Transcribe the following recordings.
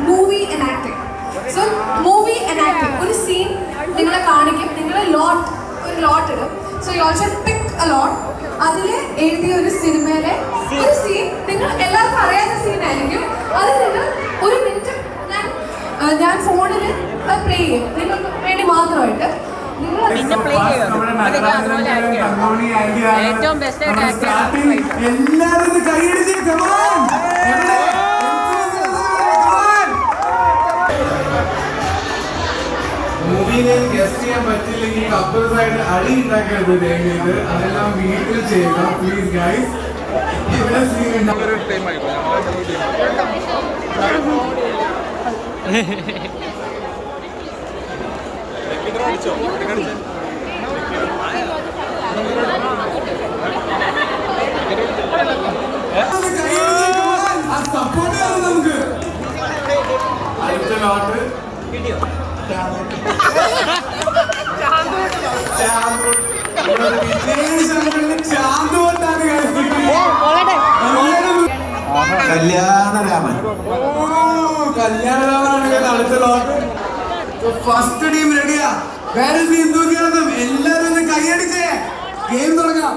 Movie and acting. So movie and acting ഒരു scene നിങ്ങളെ കാണിക്കും, നിങ്ങൾ ഒരു ലോട്ട് ഇടും. So you also pick a lot. അതിൽ എഴുതിയ ഒരു സിനിമയിലെ ഒരു സീൻ നിങ്ങൾ എല്ലാവർക്കും അറിയാത്ത സീനായിരിക്കും. അത് നിങ്ങൾ ഒരു മിനിറ്റ് ഞാൻ ഫോണിൽ പ്ലേ ചെയ്യും നിങ്ങൾക്ക് വേണ്ടി മാത്രമായിട്ട്. ഏറ്റവും ബെസ്റ്റ് മൂവിനെ ഗസ്റ്റ് ചെയ്യാൻ പറ്റില്ലെങ്കിൽ കപ്പിൾസ് ആയിട്ട് അടി ഉണ്ടാക്കരുത് ദയവേത്. അതെല്ലാം വീട്ടിൽ ചെയ്യുക പ്ലീസ് ഗൈസ്. ഇവിടെ സീൻ നമുക്ക് അടുത്ത ലോട്ട് കല്യാണരാമൻ. കല്യാണരാമനാണ് അടുത്ത ലോട്ട്. ഫസ്റ്റ് ടീം റെഡിയാ. എല്ലാരും ഒന്ന് കൈയടിച്ചേ, ഗെയിം തുടങ്ങാം.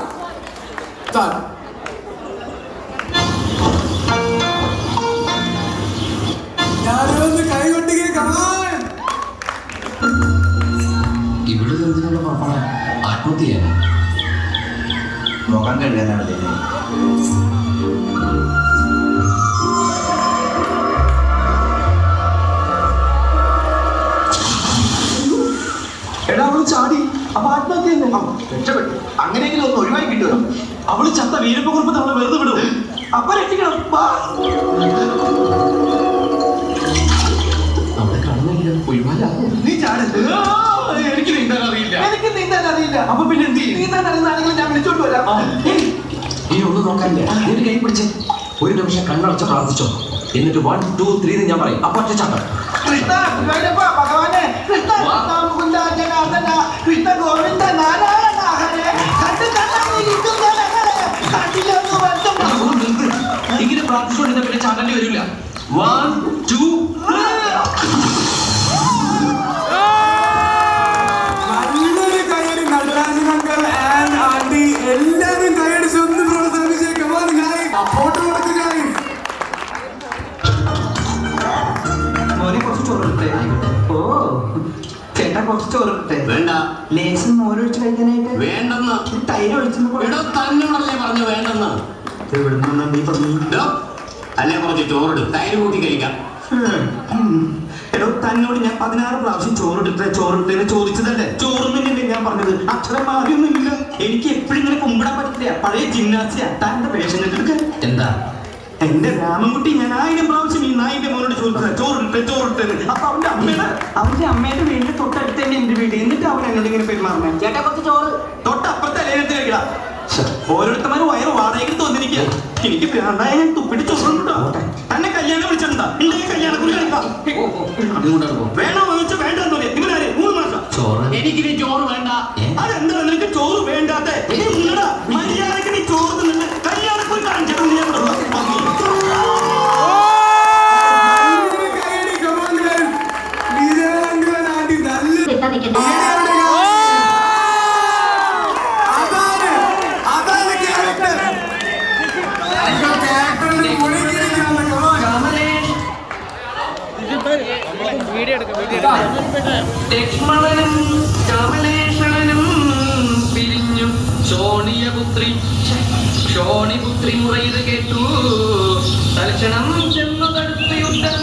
ഞാനും ഒന്ന് കൈ കൊട്ടിങ്ങനെ കാണാൻ. ഇവിടെ ചെറുതിനുള്ള പാപ്പാണ് ആത്മഹത്യ ചെയ്യാൻ നോക്കാൻ കഴിയാനാണ്. എടാ അവള് ചാടി, അപ്പൊ ആത്മഹത്യ രക്ഷപ്പെട്ടു. അങ്ങനെയെങ്കിലും ഒന്ന് ഒഴിവായി കിട്ടുമല്ലോ. അവള് ചത്ത വീരപ്പകുറിപ്പ് നമ്മളെ വെറുതെ വിടും. അപ്പൊ രക്ഷിക്കണം. അവളെ കാണുന്നെങ്കിലും ഒഴിവാലാകും. നീ ചാടരുത്. എനിക്ക് നീന്താൻ അറിയില്ല. എനിക്ക് നീന്താൻ അറിയില്ല. അപ്പൊ പിന്നെ എന്ത് ചെയ്യും? നീന്താൻ അറിയുന്നതാണെങ്കിൽ ഞാൻ വിളിച്ചോണ്ട് വരാം. ഇനി ഒന്നും നോക്കാനില്ല. നിന്റെ കൈ പിടിച്ച് ഒരു നിമിഷം കണ്ണടച്ച് പ്രാർത്ഥിച്ചോ. എന്നിട്ട് 1 2 3 ഞാൻ പറയും. അപ്പൊ ഒറ്റ ചാട്ടം. ഇങ്ങനെ പ്രാർത്ഥിച്ചുകൊണ്ടിരുന്ന പിന്നെ ചാടേണ്ടി വരില്ല. 1 2 എല്ലാരും കൈയടിച്ച് ഒന്ന് പ്രോത്സാഹിപ്പിച്ചേക്കാം. ഫോട്ടോ കൊടുക്കുക. മോനെ കുറച്ച് ചോറിട്ടെ. ഓ ചേട്ടാ കുറച്ച് ചോറിട്ടെ. വേണ്ട. ലേശം മോരൊഴിച്ച് കഴിക്കാനായിട്ട് വേണ്ടെന്ന്. തൈര് ഒഴിച്ചെന്ന് തന്നോടല്ലേ പറഞ്ഞു വേണ്ടെന്ന്. എവിടുന്ന നീ പറഞ്ഞു? അല്ലെ കുറച്ച് ചോറിടും, തൈര് കൂട്ടി കഴിക്കാം. എടോ തന്നോട് ഞാൻ 16 പ്രാവശ്യം ചോറിട്ടെന്ന് ചോദിച്ചതല്ലേ? ചോറുന്നില്ലേ ഞാൻ പറഞ്ഞത്? അക്ഷരം മാറിയൊന്നുമില്ല. എനിക്ക് എപ്പോഴും ഇങ്ങനെ കുമ്പിടാൻ പറ്റില്ല. പഴയ ജിംനാസിയ. താന്റെ വേഷം എടുക്ക. എന്താ എന്റെ രാമൻകുട്ടി ഞാൻ 1000 പ്രാവശ്യം ഈ നായിന്റെ മോനോട് ചോദിച്ചത് ചോറിട്ടെ. അപ്പൊ അവന്റെ അമ്മയുടെ വീടിന്റെ തൊട്ടടുത്ത് തന്നെ എന്റെ വീട്. എന്നിട്ട് അവൻ എന്നോട് ഇങ്ങനെ പെരുമാറുന്നേ. ചേട്ടാ കുറച്ച് ചോറ് തൊട്ടപ്പുറത്തെ അലേനത്ത് കഴിക്കടാ. ഓരോരുത്തന്മാര് വയറ് വാടകയ്ക്ക് തോന്നിരിക്കുക. എനിക്ക് പ്രാണ്ടായ ഞാൻ തുപ്പിട്ട് ചോറുണ്ടോ? തന്നെ കല്യാണം വിളിച്ചിട്ടുണ്ടാ? ഉണ്ടെങ്കിൽ കല്യാണം കൂടി കഴിക്കാം. വേണോ ചോദിച്ചാൽ വേണ്ടെന്ന് പറയാം. നിങ്ങളാര് 3 മാസം ചോറ്? എനിക്കിനി ചോറ് വേണ്ട. അതെന്താ നിനക്ക് ചോറ് വേണ്ടാത്ത? മര്യാദക്ക് നീ ചോറ് തിന്നിട്ട് കല്യാണക്കൂടി കാണിച്ചിട്ട് ലക്ഷ്മണനും കമലേശ്വരനും പിരിഞ്ഞു ശോണിപുത്രി മുറയത് കേട്ടു. തൽക്ഷണം ചെന്നു തടുത്തു യുദ്ധം.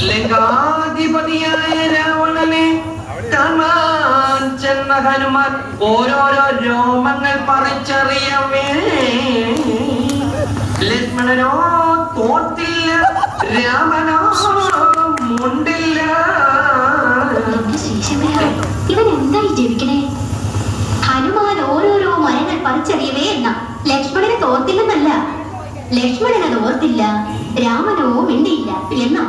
ലങ്കാധിപതിയായ രാവണനെ കാണാൻ ചെന്ന ഹനുമാൻ ഓരോരോ രോമങ്ങൾ പറിച്ചറിയവേ. ലക്ഷ്മണനോ തോട്ടില്ല, രാമനോ മുണ്ടില്ല. ഇവൻ എന്തായി ജപിക്കണേ? ഹനുമാൻ ഓരോരോ മരങ്ങൾ പറിച്ചറിയവേ എന്ന ലക്ഷ്മണനെ തോർത്തില്ലെന്നല്ല, ലക്ഷ്മണൻ അത് ഓർത്തില്ല, രാമനോ മിണ്ടിയില്ല എന്നാ.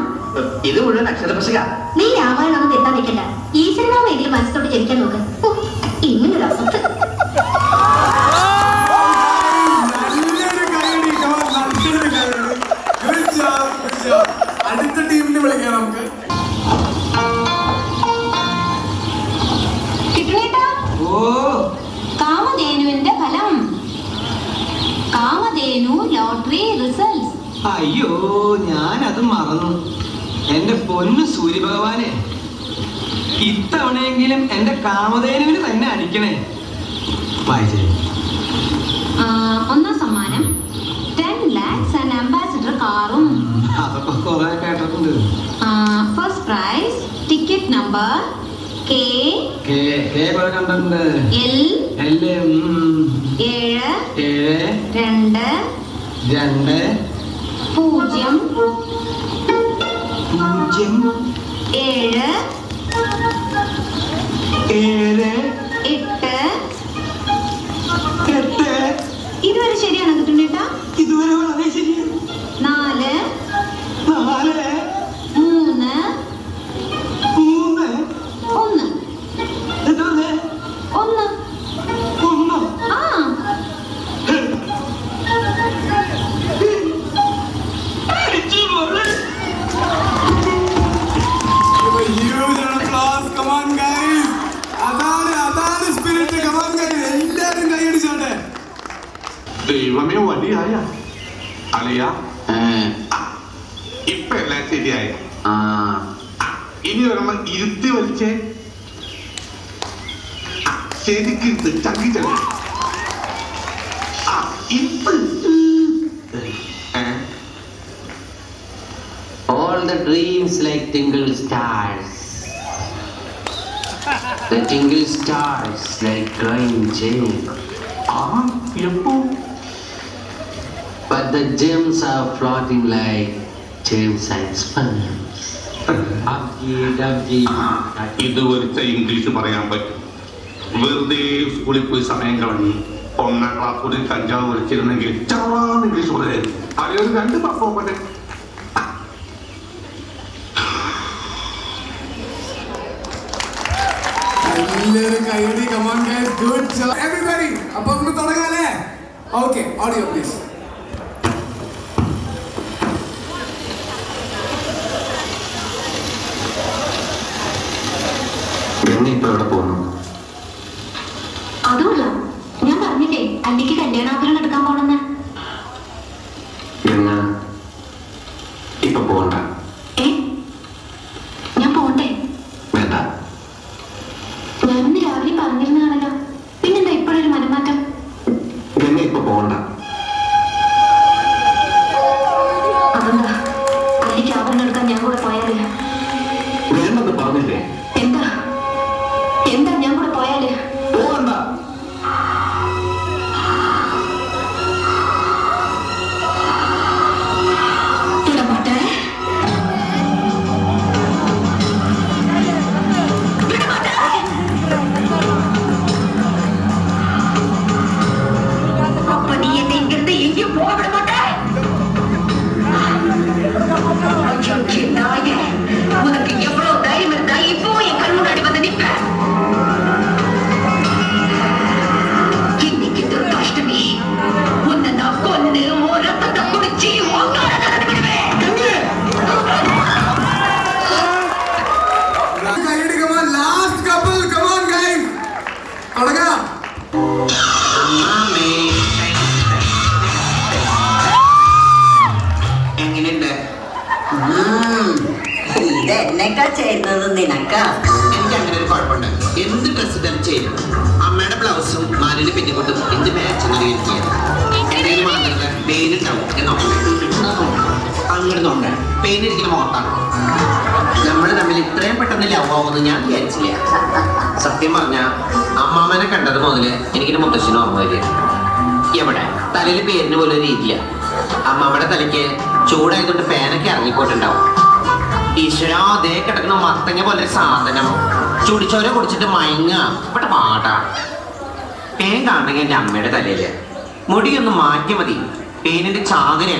ഇത് മുഴുവൻ അക്ഷരപശക. നീ രാമായണമൊന്നും തെറ്റാൻ നിൽക്കണ്ട. ഈശ്വരനാമെങ്കിലും മനസ്സോട്ട് ജനിക്കാൻ നോക്ക്. ഇങ്ങനൊരു അവസ്ഥ. അടുത്ത അയ്യോ ഞാനത് മറന്നു. എന്റെ പൊന്ന് സൂര്യഭഗവാനെ, ഇത്തവണയെങ്കിലും എന്റെ കാമധേനുവിന് തന്നെ അടിക്കണേ. വായിച്ചേ. ഒന്നാം സമ്മാനം 10 lakhs and ambassador കാറും. അതൊക്കെ കുറെ കേട്ടിട്ടുണ്ട്. First prize ticket number K കണ്ടിട്ടുണ്ട്. L 7 2 0 7 8 ഇതുവരെ ശരിയാണോ കിട്ടുന്നേട്ടാ? ഇതുവരെ വളരെ ശരിയാണ്. 4 4 3 3 1 എത്രയാണ്? 1 1 ആ Huge applause. Come on, guys. അതാണ് സ്പിരിറ്റ്. Come on, guys. എല്ലാവരും കൈയടിച്ചോട്ടെ. ദൈവമേ വലിയായ അളിയ ഇപ്പൊ എല്ലാം ശരിയായി. ഇനി ഒരെണ്ണം ഇരുത്തി വലിച്ചേ. ശരിക്കിരുത്ത് ചങ്കിച്ചത് ഇപ്പൊ All the dreams like tingle stars. The tingle stars like glowing gems. എപ്പോ But the gems are floating like gems and sperms. ഇത് വലിച്ച ഇംഗ്ലീഷ് പറയാൻ പറ്റും. വെറുതെ സ്കൂളിൽ പോയി സമയം കളഞ്ഞു 1ാം ക്ലാസ് കൂടി കഞ്ചാവ് വലിച്ചിരുന്നെങ്കിൽ ചവാന്ന് ഇംഗ്ലീഷ് പറയാൻ അതിലൊരു 2 പെർഫോമൻസ്. എല്ലാവരും കൈയടി. Come on, guys. Good job. Everybody. അപ്പൊ നമുക്ക് തുടങ്ങാല്ലേ? Okay. Audio, please. ഇപ്പൊ എവിടെ പോകുന്നു? അതുമല്ല ഞാൻ പറഞ്ഞില്ലേ അല്ലിക്ക് കല്യാണാഭരണം എടുക്കാൻ പോണെന്ന്. എന്നാ ഇപ്പൊ പോകണ്ട. ഞാൻ പോട്ടെ? വേണ്ട. ഞാനിന്ന് രാവിലെ പറഞ്ഞിരുന്നാണല്ലോ, പിന്നെന്താ ഇപ്പോഴൊരു മനംമാറ്റം? എന്നെ ഇപ്പൊ പോകണ്ട. അതെന്താ അല്ലിക്ക് ആഭരണം എടുക്കാൻ ഞാൻ കൂടെ പോയാലേ? വേണ്ടെന്ന് പറഞ്ഞില്ലേ? എന്താ ഞാൻ കൂടെ പോയാലേ? പോകണ്ട. വിടമാട്ടെ. അപ്പൊ നീ എന്നെ ഇങ്ങനത്തെ എങ്കിലും പോകാൻ വിടമാട്ടെ. உனக்கு எவ்வளவு தைரியம் இருந்தா இப்போ என் கண் முன்னாடி வந்து நிப்ப? இன்னைக்கு துர்காஷ்டமி. உன்னை நான் கொன்னு உன் ரத்தத்தை குடிச்சு உங்களோட கலந்து விடுவேன். കൈയടി. Come on. Last couple. Come on, guys. തുടങ്ങാം. എങ്ങനെയുണ്ട്? ഇതെന്നൊക്കെ ചെയ്യുന്നത് നിനക്ക? എനിക്ക് അങ്ങനെ ഒരു കുഴപ്പമുണ്ട്. എന്ത് ഡ്രസ് ഇട്ടാലും ചെയ്യും. അമ്മയുടെ ബ്ലൗസും മാലിന് പെറ്റിക്കൊട്ടും എന്ത് മാച്ച് എന്തെങ്കിലും മാത്രമല്ല പെയിനുണ്ടാവും എന്നോക്കട്ടെ. അങ്ങനെ നോക്കട്ടെ. പെയിനിരിക്കുന്ന മുഖത്താണ്. നമ്മൾ തമ്മിൽ ഇത്രയും പെട്ടെന്ന് ലവ് ആവുമെന്ന് ഞാൻ വിചാരിച്ചില്ല. സത്യം പറഞ്ഞ അമ്മാമ്മനെ കണ്ടത് മുതല് എനിക്കൊരു മുത്തശ്ശിനും ഓർമ്മ വരിക. എവിടെ തലയിൽ പേരിന് പോലും ഒരു രീതിയില്ല. അമ്മാമ്മയുടെ തലയ്ക്ക് ചൂടായതുകൊണ്ട് പേനൊക്കെ ഇറങ്ങിപ്പോയിട്ടുണ്ടാവും. ഈശ്വരാ ദേ കിടക്കുന്ന മത്തങ്ങ പോലെ സാധനം ചുടിച്ചോര കുടിച്ചിട്ട് മയങ്ങ ഇവിടെ പാടാ. പേൻ കാണണമെങ്കിൽ എൻ്റെ അമ്മയുടെ തലയില് മുടിയൊന്ന് മാറ്റി മതി. പേനിന്റെ ചാകര